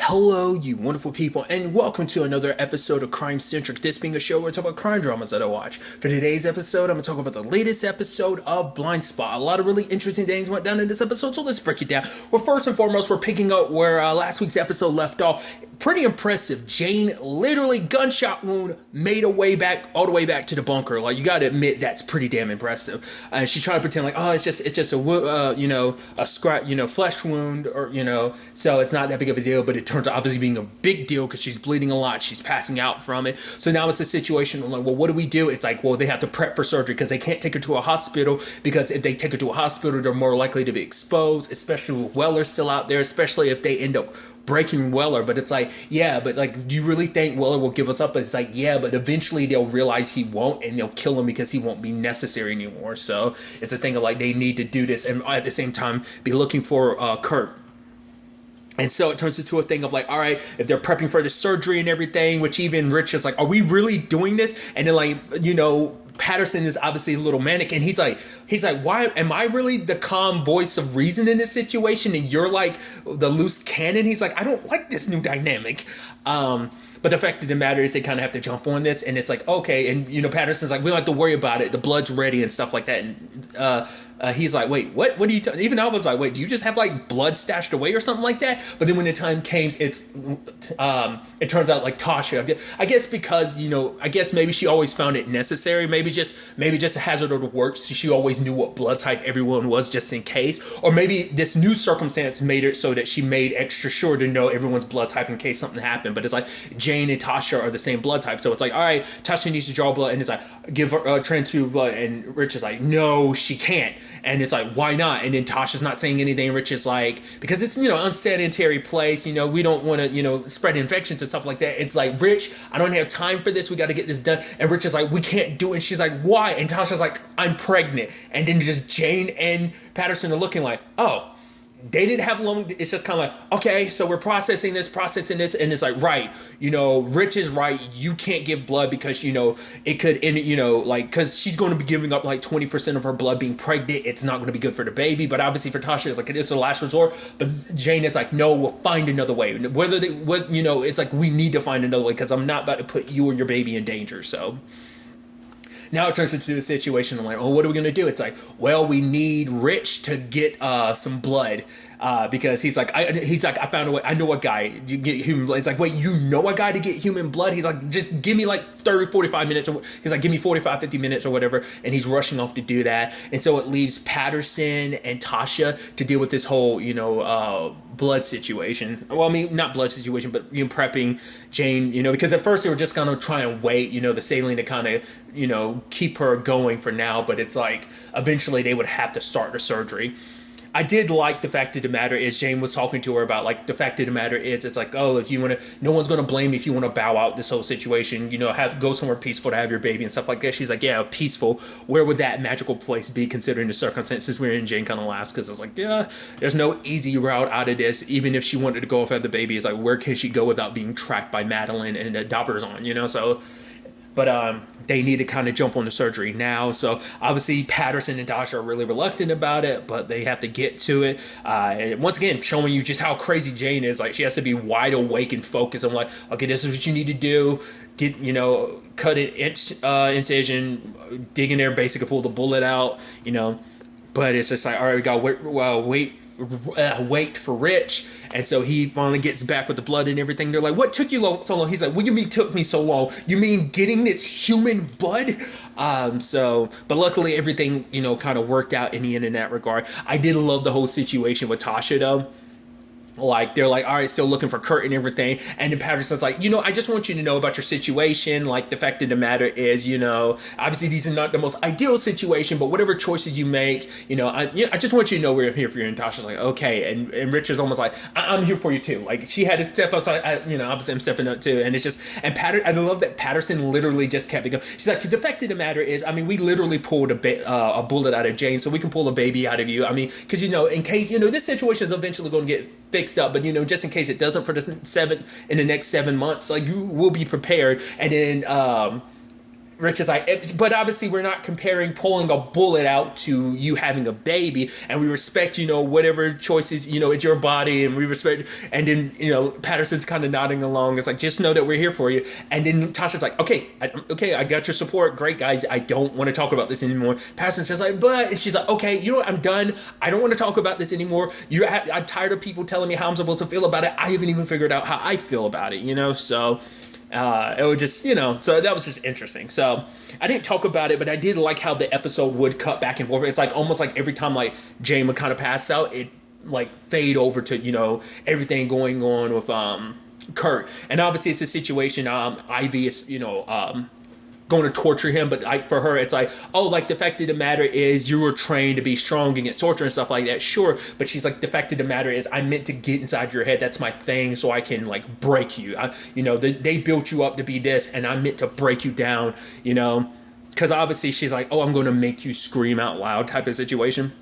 Hello, you wonderful people, and welcome to another episode of Crime Centric. This being a show where I talk about crime dramas that I watch. For today's episode, I'm going to talk about the latest episode of Blindspot. A lot of really interesting things went down in this episode, so let's break it down. Well, first and foremost, we're picking up where last week's episode left off. Pretty impressive. Jane, literally gunshot wound, made her way back, all the way back to the bunker. Like, you got to admit, that's pretty damn impressive. She tried to pretend like, oh, it's just a a scratch, flesh wound, or so it's not that big of a deal. But it turns out obviously being a big deal because she's bleeding a lot. She's passing out from it. So now it's a situation like, well, what do we do? It's like, well, they have to prep for surgery because they can't take her to a hospital, because if they take her to a hospital, they're more likely to be exposed, especially with Weller still out there, especially if they end up breaking Weller. But it's like, yeah, but like, do you really think Weller will give us up? It's like, yeah, but eventually they'll realize he won't, and they'll kill him because he won't be necessary anymore. So it's a thing of like, they need to do this and at the same time be looking for Kurt. And so it turns into a thing of like, all right, if they're prepping for the surgery and everything, which even Rich is like, are we really doing this? And then like, Patterson is obviously a little manic, and he's like, why am I really the calm voice of reason in this situation, and you're like the loose cannon? He's like, I don't like this new dynamic. But the fact of the matter is they kind of have to jump on this, and it's like, okay, and Patterson's like, we don't have to worry about it, the blood's ready and stuff like that. And he's like, wait, what are you even I was like, wait, do you just have like blood stashed away or something like that? But then when the time came, it turns out like Tasha, I guess because I guess maybe she always found it necessary, maybe just a hazard of the work, so she always knew what blood type everyone was just in case. Or maybe this new circumstance made it so that she made extra sure to know everyone's blood type in case something happened. But it's like Jane and Tasha are the same blood type, so it's like, all right, Tasha needs to draw blood, and it's like, give her transfuse blood, and Rich is like, no, she can't. And it's like, why not? And then Tasha's not saying anything. Rich is like, because it's unsanitary place, we don't want to spread infections and stuff like that. It's like, Rich, I don't have time for this, we got to get this done. And Rich is like, we can't do it. And she's like, why? And Tasha's like, I'm pregnant. And then just Jane and Patterson are looking like, oh, they didn't have long. It's just kind of like, okay, so we're processing this, and it's like, right, Rich is right. You can't give blood because it could end, because she's going to be giving up like 20% of her blood being pregnant. It's not going to be good for the baby. But obviously for Tasha, it's like, it is the last resort. But Jane is like, no, we'll find another way. It's like, we need to find another way because I'm not about to put you or your baby in danger. So now it turns into a situation. I'm like, oh, what are we going to do? It's like, well, we need Rich to get some blood because he's like, I found a way. I know a guy. You get human blood. It's like, wait, you know a guy to get human blood? He's like, just give me like 30, 45 minutes. He's like, give me 45, 50 minutes or whatever. And he's rushing off to do that. And so it leaves Patterson and Tasha to deal with this whole, blood situation. Well, I mean, not blood situation, but prepping Jane, because at first they were just going to try and wait, the saline to kind of, keep her going for now. But it's like, eventually they would have to start the surgery. I did like the fact of the matter is Jane was talking to her about like the fact of the matter is it's like, oh, if you want to, no one's going to blame you if you want to bow out this whole situation, go somewhere peaceful to have your baby and stuff like that. She's like, yeah, peaceful. Where would that magical place be considering the circumstances we're in? Jane kind of laughs because it's like, yeah, there's no easy route out of this. Even if she wanted to go off at the baby, it's like, where can she go without being tracked by Madeline and the Doppers on, so. But they need to kind of jump on the surgery now. So obviously Patterson and Tasha are really reluctant about it, but they have to get to it. And once again, showing you just how crazy Jane is. Like, she has to be wide awake and focused. I'm like, okay, this is what you need to do. Get, cut an incision, dig in there, basically pull the bullet out, But it's just like, all right, we got to wait for Rich. And so he finally gets back with the blood and everything. They're like, what took you so long? He's like, what do you mean took me so long? You mean getting this human blood? But luckily everything, kind of worked out in the end in that regard. I did love the whole situation with Tasha though. Like, they're like, all right, still looking for Kurt and everything. And then Patterson's like, I just want you to know about your situation. Like, the fact of the matter is, obviously these are not the most ideal situation, but whatever choices you make, I just want you to know we're here for you. And Tasha's like, okay. And Rich is almost like, I'm here for you too. Like, she had to step up. So obviously I'm stepping up too. And it's just, I love that Patterson literally just kept it going. She's like, the fact of the matter is, we literally pulled a bullet out of Jane so we can pull a baby out of you. Because, in case, this situation is eventually going to get fixed up, but just in case it doesn't for the next 7 months, like, you will be prepared. And then Rich is like, but obviously we're not comparing pulling a bullet out to you having a baby, and we respect, whatever choices, it's your body, and we respect, and then, Patterson's kind of nodding along. It's like, just know that we're here for you. And then Tasha's like, okay, I got your support. Great, guys. I don't want to talk about this anymore. Patterson's just like, but, and she's like, okay, you know what? I'm done. I don't want to talk about this anymore. I'm tired of people telling me how I'm supposed to feel about it. I haven't even figured out how I feel about it, so... it would just, so that was just interesting. So I didn't talk about it, but I did like how the episode would cut back and forth. It's like almost like every time like Jane would kind of pass out, it like fade over to, everything going on with Kurt. And obviously it's a situation, Ivy is, going to torture him, but for her it's like, oh, like the fact of the matter is you were trained to be strong against torture and stuff like that, sure, but she's like, the fact of the matter is I meant to get inside your head, that's my thing, so I can like break you. They built you up to be this, and I meant to break you down, because obviously she's like, oh, I'm going to make you scream out loud type of situation,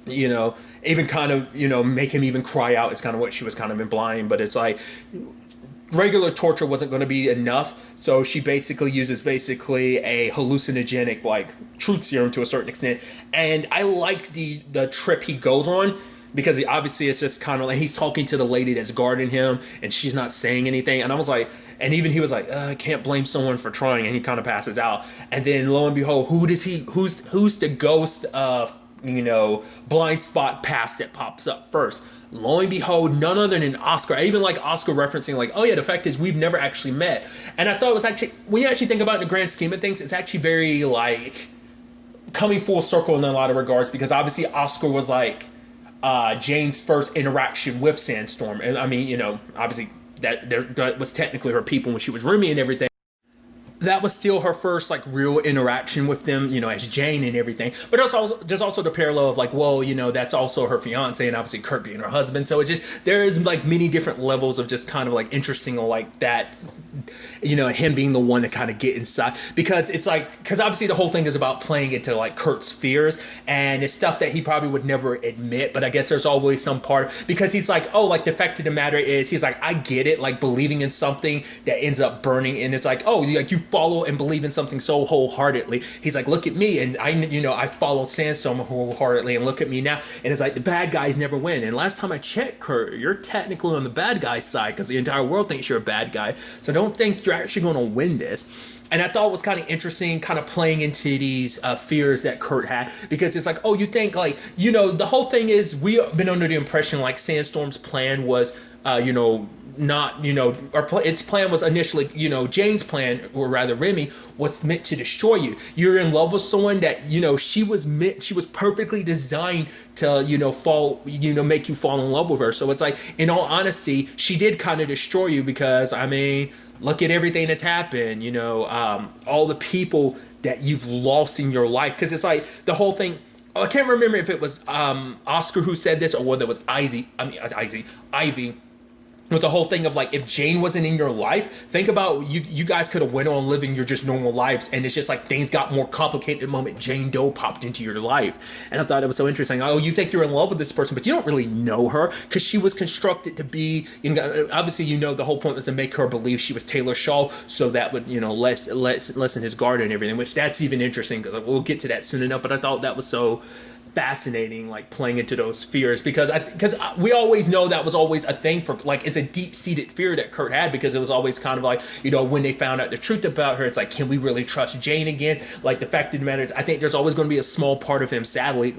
even kind of, make him even cry out. It's kind of what she was kind of implying, but it's like regular torture wasn't going to be enough, so she basically uses a hallucinogenic like truth serum to a certain extent. And I like the trip he goes on, because obviously it's just kind of like he's talking to the lady that's guarding him and she's not saying anything, and I was like, and even he was like, I can't blame someone for trying, and he kind of passes out. And then lo and behold, who's the ghost of Blindspot past that pops up first? Lo and behold, none other than Oscar. I even like Oscar referencing like, oh yeah, the fact is we've never actually met. And I thought it was actually, when you actually think about it in the grand scheme of things, it's actually very like coming full circle in a lot of regards, because obviously Oscar was like Jane's first interaction with Sandstorm. And I mean, obviously that was technically her people when she was Remy and everything. That was still her first like real interaction with them, as Jane and everything. But there's also the parallel of like, well, that's also her fiance, and obviously Kurt being her husband. So it's just, there is like many different levels of just kind of like interesting, like that, him being the one to kind of get inside, because it's like, because obviously the whole thing is about playing into like Kurt's fears, and it's stuff that he probably would never admit, but I guess there's always some part, because he's like, oh, like the fact of the matter is, he's like, I get it, like believing in something that ends up burning, and it's like, oh, like you follow and believe in something so wholeheartedly. He's like, look at me, and I followed Sandstorm wholeheartedly, and look at me now. And it's like, the bad guys never win. And last time I checked, Kurt, you're technically on the bad guy side, because the entire world thinks you're a bad guy, so don't think you're actually going to win this. And I thought it was kind of interesting, kind of playing into these fears that Kurt had, because it's like, oh, you think like, the whole thing is, we've been under the impression like Sandstorm's plan was, not, its plan was initially, Jane's plan, or rather Remy, was meant to destroy you. You're in love with someone that, she was perfectly designed to, make you fall in love with her. So it's like, in all honesty, she did kind of destroy you, because, I mean, look at everything that's happened, all the people that you've lost in your life. Because it's like, the whole thing, I can't remember if it was Oscar who said this, or whether it was Ivy, with the whole thing of like, if Jane wasn't in your life, think about you guys could have went on living your just normal lives, and it's just like things got more complicated the moment Jane Doe popped into your life. And I thought it was so interesting. Oh, you think you're in love with this person, but you don't really know her, because she was constructed to be, obviously, the whole point was to make her believe she was Taylor Shaw, so that would, lessen his guard and everything, which that's even interesting, because we'll get to that soon enough. But I thought that was so fascinating, like playing into those fears, because we always know that was always a thing for, like, it's a deep-seated fear that Kurt had, because it was always kind of like, when they found out the truth about her, it's like, can we really trust Jane again? Like, the fact of the matter is, I think there's always going to be a small part of him, sadly,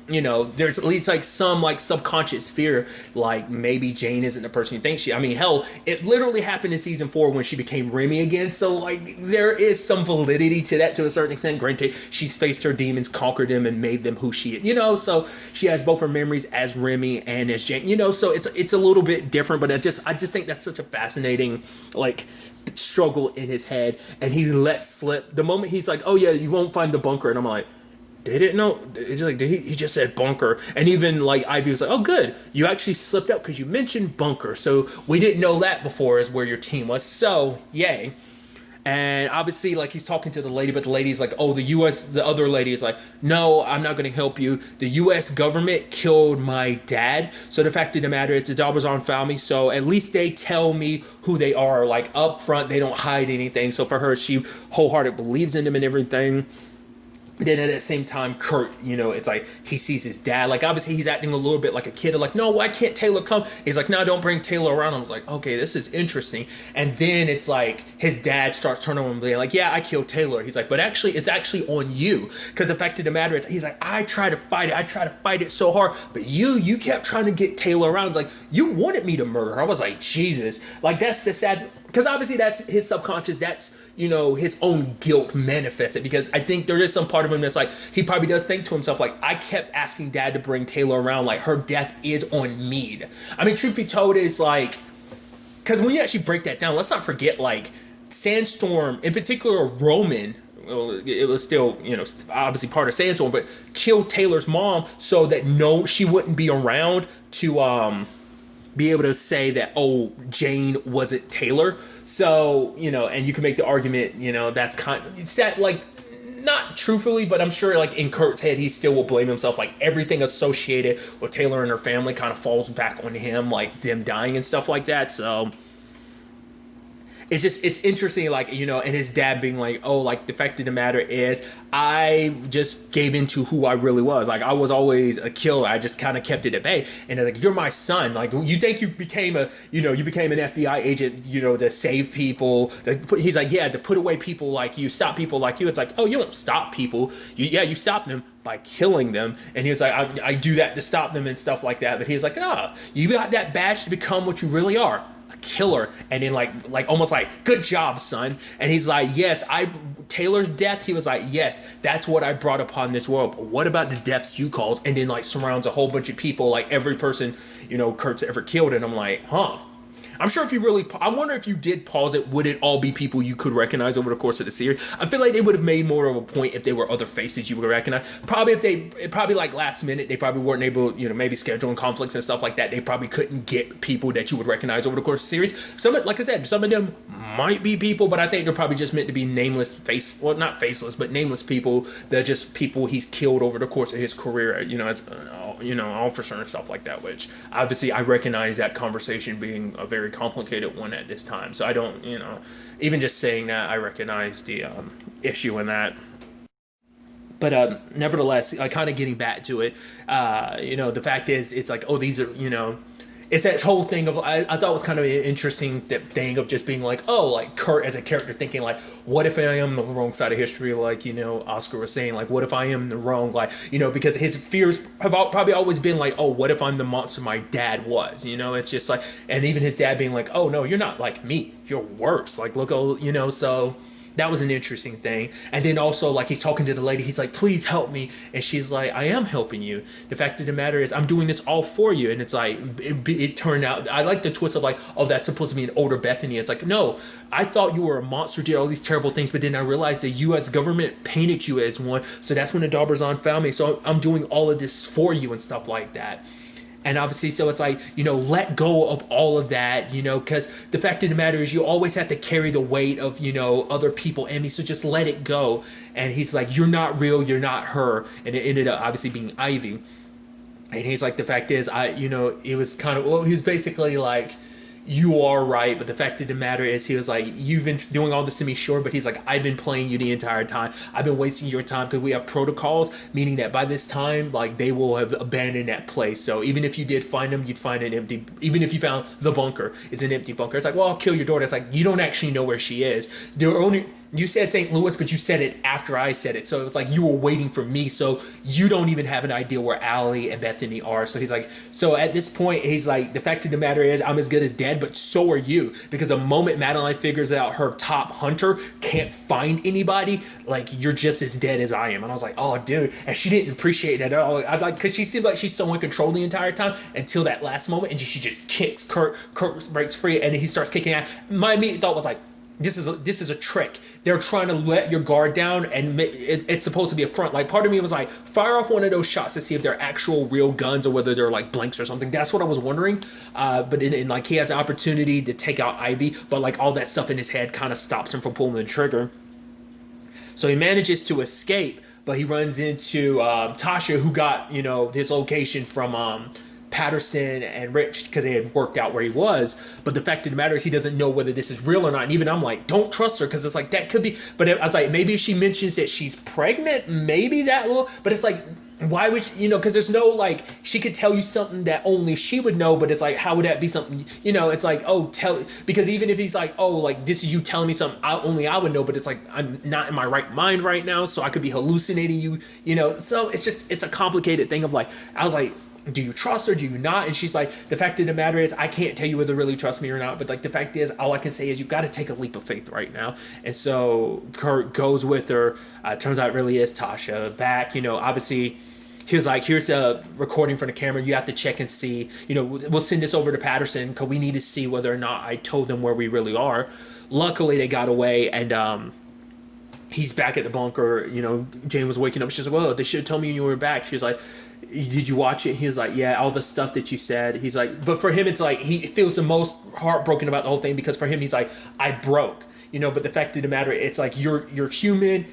there's at least like some like subconscious fear, like maybe Jane isn't the person you think she, I mean, hell, it literally happened in season 4 when she became Remy again, so like there is some validity to that to a certain extent. Granted, she's faced her demons, conquered them, and made them who she is, so she has both her memories as Remy and as Jane, so it's a little bit different, but I just think that's such a fascinating like struggle in his head. And he let slip the moment he's like, oh yeah, you won't find the bunker, and I'm like, they didn't know. It's like, he just said bunker. And even like Ivy was like, oh good, you actually slipped up because you mentioned bunker, so we didn't know that before is where your team was, so yay. And obviously, like, he's talking to the lady, but the lady's like, oh, the other lady is like, no, I'm not going to help you. The US government killed my dad. So the fact of the matter is, the Dabrazon found me. So at least they tell me who they are, like, up front. They don't hide anything. So for her, she wholeheartedly believes in them and everything. Then at the same time, Kurt, it's like he sees his dad. Like, obviously, he's acting a little bit like a kid. Like, no, why can't Taylor come? He's like, no, don't bring Taylor around. I was like, okay, this is interesting. And then it's like his dad starts turning on him and being like, yeah, I killed Taylor. He's like, but actually, it's actually on you. Because the fact of the matter is, he's like, I tried to fight it. I tried to fight it so hard. But you kept trying to get Taylor around. It's like, you wanted me to murder her. I was like, Jesus. Like, that's the sad... Because obviously that's his subconscious, that's, his own guilt manifested. Because I think there is some part of him that's like, he probably does think to himself, like, I kept asking Dad to bring Taylor around, like, her death is on me. I mean, truth be told, is like, because when you actually break that down, let's not forget, like, Sandstorm, in particular Roman, well, it was still, obviously part of Sandstorm, but killed Taylor's mom so that she wouldn't be around to, be able to say that, oh, Jane wasn't Taylor. So, and you can make the argument, that's it's that, like, not truthfully, but I'm sure, like, in Kurt's head, he still will blame himself. Like, everything associated with Taylor and her family kind of falls back on him, like them dying and stuff like that. So it's interesting, like, and his dad being like, oh, like, the fact of the matter is, I just gave into who I really was. Like, I was always a killer. I just kind of kept it at bay. And it's like, you're my son. Like, you think you became an FBI agent, to save people. He's like, yeah, to put away people like you, stop people like you. It's like, oh, you don't stop people. You stop them by killing them. And he was like, I do that to stop them and stuff like that. But he's like, you got that badge to become what you really are. Killer. And then like almost like, good job, son. And he's like, yes, Taylor's death, he was like, yes, that's what I brought upon this world. But what about the deaths you caused? And then like surrounds a whole bunch of people, like every person Kurt's ever killed. And I'm like, I'm sure if you really, I wonder if you did pause it, would it all be people you could recognize over the course of the series? I feel like they would have made more of a point if they were other faces you would recognize. Probably like last minute, they probably weren't able, maybe scheduling conflicts and stuff like that. They probably couldn't get people that you would recognize over the course of the series. Like I said, some of them might be people, but I think they're probably just meant to be nameless not faceless, but nameless people. They're just people he's killed over the course of his career, as officer and stuff like that, which obviously I recognize that conversation being a very complicated one at this time. So I don't, even just saying that, I recognize the issue in that. But nevertheless, kind of getting back to it, the fact is, it's like, oh, these are, it's that whole thing of, I thought it was kind of an interesting thing of just being like, oh, like Kurt as a character thinking like, what if I am the wrong side of history? Like, Oscar was saying, like, what if I am the wrong, like, because his fears have probably always been like, oh, what if I'm the monster my dad was? It's just like, and even his dad being like, oh, no, you're not like me. You're worse. Like, look, so that was an interesting thing. And then also, like, he's talking to the lady. He's like, please help me. And she's like, I am helping you. The fact of the matter is, I'm doing this all for you. And it's like, it turned out, I like the twist of like, oh, that's supposed to be an older Bethany. It's like, no, I thought you were a monster, did all these terrible things. But then I realized the U.S. government painted you as one. So that's when the Dabrazon found me. So I'm doing all of this for you and stuff like that. And obviously, so it's like, let go of all of that, because the fact of the matter is you always have to carry the weight of, other people and me. So just let it go. And he's like, you're not real. You're not her. And it ended up obviously being Ivy. And he's like, the fact is, it was kind of, well, he was basically like, you are right, but the fact of the matter is, he was like, you've been doing all this to me, sure, but he's like, I've been playing you the entire time. I've been wasting your time because we have protocols, meaning that by this time, like, they will have abandoned that place. So even if you did find them, you'd find it empty. Even if you found the bunker, it's an empty bunker. It's like, well, I'll kill your daughter. It's like, you don't actually know where she is. You said St. Louis, but you said it after I said it. So it's like you were waiting for me. So you don't even have an idea where Allie and Bethany are. So he's like, so at this point, he's like, the fact of the matter is, I'm as good as dead, but so are you. Because the moment Madeline figures out her top hunter can't find anybody, like, you're just as dead as I am. And I was like, oh, dude. And she didn't appreciate it at all. I like, because she seemed like she's so in control the entire time until that last moment. And she just kicks Kurt. Kurt breaks free and he starts kicking out. My immediate thought was like, this is a trick. they're trying to let your guard down, and it's supposed to be a front. Like, part of me was like, fire off one of those shots to see if they're actual real guns or whether they're like blanks or something. That's what I was wondering. But like, he has an opportunity to take out Ivy, but like all that stuff in his head kind of stops him from pulling the trigger. So he manages to escape, but he runs into Tasha, who got, his location from Patterson and Rich, because they had worked out where he was. But the fact of the matter is, he doesn't know whether this is real or not. And even I'm like, don't trust her, because it's like, that could be. But I was like, maybe if she mentions that she's pregnant, maybe that will. But it's like, why would she, because there's no, like, she could tell you something that only she would know, but it's like, how would that be something, it's like, because even if he's like, like, this is you telling me something only I would know, but it's like, I'm not in my right mind right now, so I could be hallucinating you, so it's a complicated thing of like, I was like, do you trust her? Do you not? And she's like, the fact of the matter is, I can't tell you whether you really trust me or not. But like, the fact is, all I can say is you got to take a leap of faith right now. And so Kurt goes with her. Turns out it really is Tasha back. Obviously, he was like, here's a recording from the camera. You have to check and see. We'll send this over to Patterson because we need to see whether or not I told them where we really are. Luckily, they got away, and he's back at the bunker. Jane was waking up. She's like, well, they should have told me you were back. She's like, did you watch it? He was like, yeah, all the stuff that you said. He's like, but for him, it's like, he feels the most heartbroken about the whole thing, because for him, he's like, I broke, but the fact of the matter, it's like, you're human,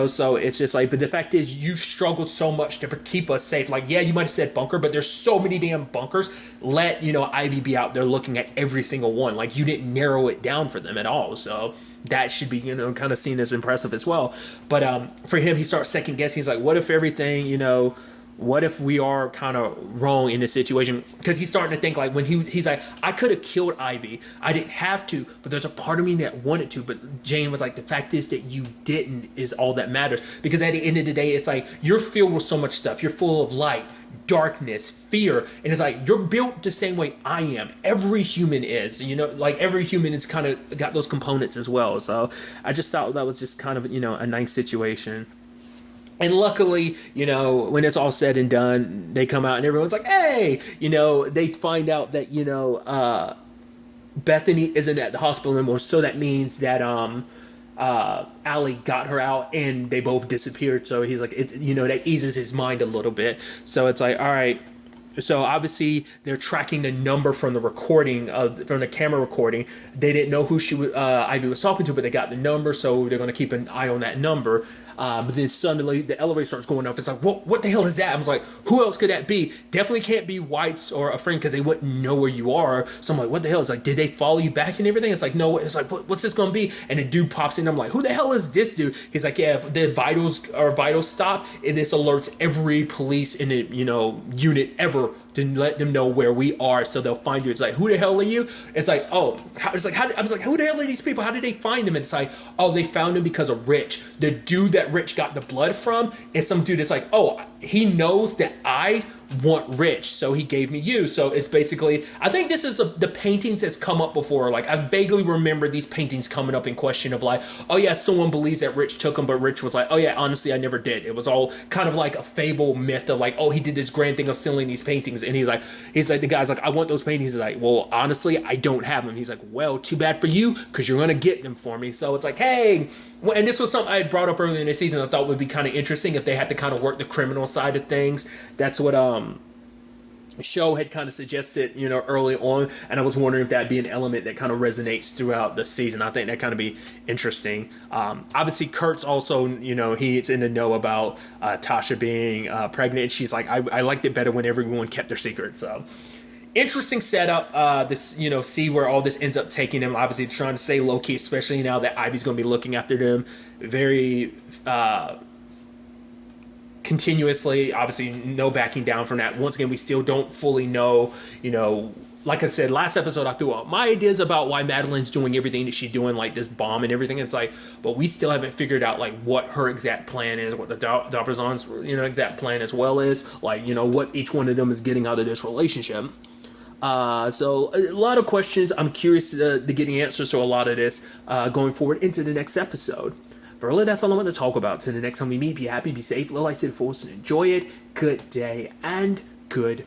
so it's just like, but the fact is, you struggled so much to keep us safe. Like, yeah, you might have said bunker, but there's so many damn bunkers. Let, Ivy be out there looking at every single one. Like, you didn't narrow it down for them at all. So that should be, kind of seen as impressive as well. But for him, he starts second guessing. He's like, what if everything, what if we are kind of wrong in this situation? Because he's starting to think, like, when he's like, I could have killed Ivy. I didn't have to, but there's a part of me that wanted to. But Jane was like, the fact is that you didn't is all that matters. Because at the end of the day, it's like, you're filled with so much stuff. You're full of light, darkness, fear. And it's like, you're built the same way I am. Every human is, like every human is kind of got those components as well. So I just thought that was just kind of, a nice situation. And luckily, when it's all said and done, they come out and everyone's like, hey, they find out that, Bethany isn't at the hospital anymore. So that means that Allie got her out and they both disappeared. So he's like, that eases his mind a little bit. So it's like, all right. So obviously they're tracking the number from the recording from the camera recording. They didn't know who Ivy was talking to, but they got the number, so they're going to keep an eye on that number. But then suddenly the elevator starts going up. It's like, what the hell is that? I was like, who else could that be? Definitely can't be White's or a friend, because they wouldn't know where you are. So I'm like, what the hell? It's like, did they follow you back and everything? It's like, no. It's like, what's this going to be? And the dude pops in. I'm like, who the hell is this dude? He's like, yeah, if the vitals stop, and this alerts every police in the unit ever to let them know where we are, so they'll find you. It's like, who the hell are you? It's like, I was like, who the hell are these people? How did they find him? And it's like, they found him because of Rich. The dude that Rich got the blood from is some dude that's like, he knows that I want Rich, so he gave me you. So it's basically, I think this is the paintings that's come up before. Like, I vaguely remember these paintings coming up in question of like, someone believes that Rich took them, but Rich was like, honestly, I never did. It was all kind of like a fable myth of like, he did this grand thing of stealing these paintings. And he's like, the guy's like, I want those paintings. He's like, well, honestly, I don't have them. He's like, well, too bad for you, because you're going to get them for me. So it's like, hey, and this was something I had brought up earlier in the season. I thought would be kind of interesting if they had to kind of work the criminal side of things. That's what show had kind of suggested, early on, and I was wondering if that'd be an element that kind of resonates throughout the season. I think that kind of be interesting. Obviously, Kurt's also, he's in the know about Tasha being pregnant. She's like, I liked it better when everyone kept their secret. So interesting setup. This, see where all this ends up taking them. Obviously, trying to stay low key, especially now that Ivy's going to be looking after them very continuously. Obviously, no backing down from that. Once again, we still don't fully know, like I said, last episode, I threw out my ideas about why Madeline's doing everything that she's doing, like this bomb and everything. It's like, but we still haven't figured out like what her exact plan is, what the Dapperzon's, exact plan as well is, like, what each one of them is getting out of this relationship. So a lot of questions. I'm curious to get the answers to a lot of this going forward into the next episode. But really, that's all I want to talk about. Till the next time we meet, be happy, be safe, live life to the fullest, and enjoy it. Good day and good